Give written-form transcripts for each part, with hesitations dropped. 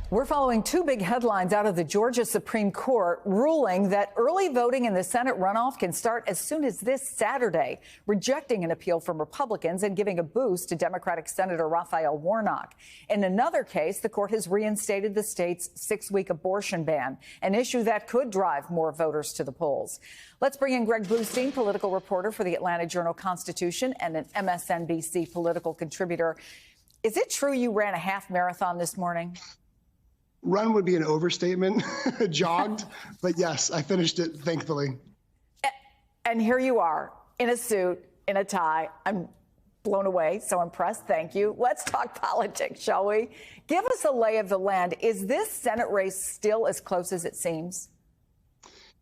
We're following two big headlines out of the Georgia Supreme Court ruling that early voting in the Senate runoff can start as soon as this Saturday, rejecting an appeal from Republicans and giving a boost to Democratic Senator Raphael Warnock. In another case, the court has reinstated the state's 6-week abortion ban, an issue that could drive more voters to the polls. Let's bring in Greg Bluestein, political reporter for the Atlanta Journal-Constitution and an MSNBC political contributor. Is it true you ran a half marathon this morning? Run would be an overstatement. Jogged, but yes, I finished it, thankfully. And here you are, in a suit, in a tie. I'm blown away, so impressed. Thank you. Let's talk politics, shall we? Give us a lay of the land. Is this Senate race still as close as it seems?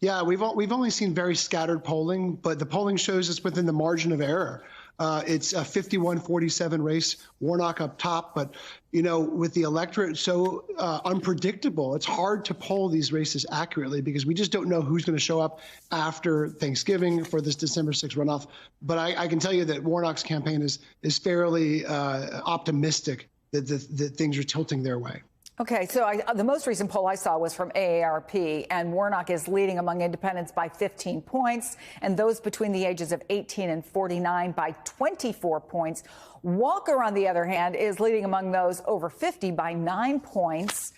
Yeah, we've only seen very scattered polling, but the polling shows it's within the margin of error. It's a 51-47 race, Warnock up top. But, you know, with the electorate so unpredictable, it's hard to poll these races accurately because we just don't know who's going to show up after Thanksgiving for this December 6th runoff. But I can tell you that Warnock's campaign is fairly optimistic that things are tilting their way. Okay, so the most recent poll I saw was from AARP, and Warnock is leading among independents by 15 points, and those between the ages of 18 and 49 by 24 points. Walker, on the other hand, is leading among those over 50 by 9 points.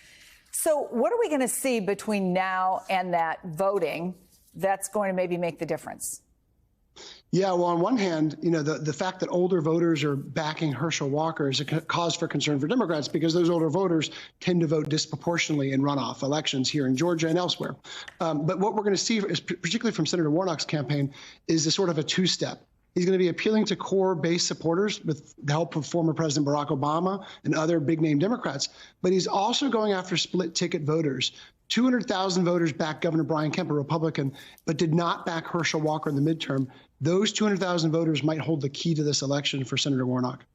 So what are we going to see between now and that voting that's going to maybe make the difference? Yeah, well, on one hand, you know, the fact that older voters are backing Herschel Walker is a cause for concern for Democrats because those older voters tend to vote disproportionately in runoff elections here in Georgia and elsewhere. But what we're going to see, is, particularly from Senator Warnock's campaign, is a sort of a two-step. He's going to be appealing to core base supporters with the help of former President Barack Obama and other big-name Democrats. But he's also going after split-ticket voters. 200,000 voters backed Governor Brian Kemp, a Republican, but did not back Herschel Walker in the midterm. Those 200,000 voters might hold the key to this election for Senator Warnock.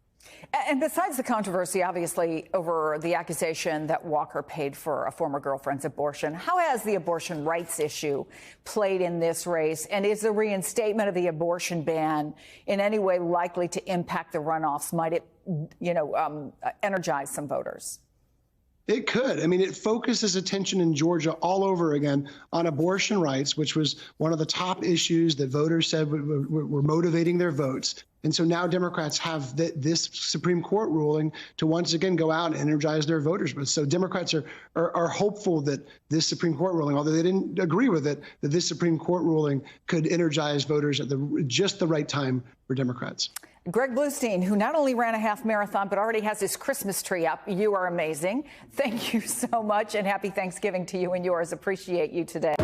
And besides the controversy, obviously, over the accusation that Walker paid for a former girlfriend's abortion, how has the abortion rights issue played in this race? And is the reinstatement of the abortion ban in any way likely to impact the runoffs? Might it, energize some voters? It could. I mean, it focuses attention in Georgia all over again on abortion rights, which was one of the top issues that voters said were motivating their votes. And so now Democrats have this Supreme Court ruling to once again go out and energize their voters. But so Democrats are hopeful that this Supreme Court ruling, although they didn't agree with it, that this Supreme Court ruling could energize voters at just the right time for Democrats. Greg Bluestein, who not only ran a half marathon, but already has his Christmas tree up. You are amazing. Thank you so much, and happy Thanksgiving to you and yours. Appreciate you today.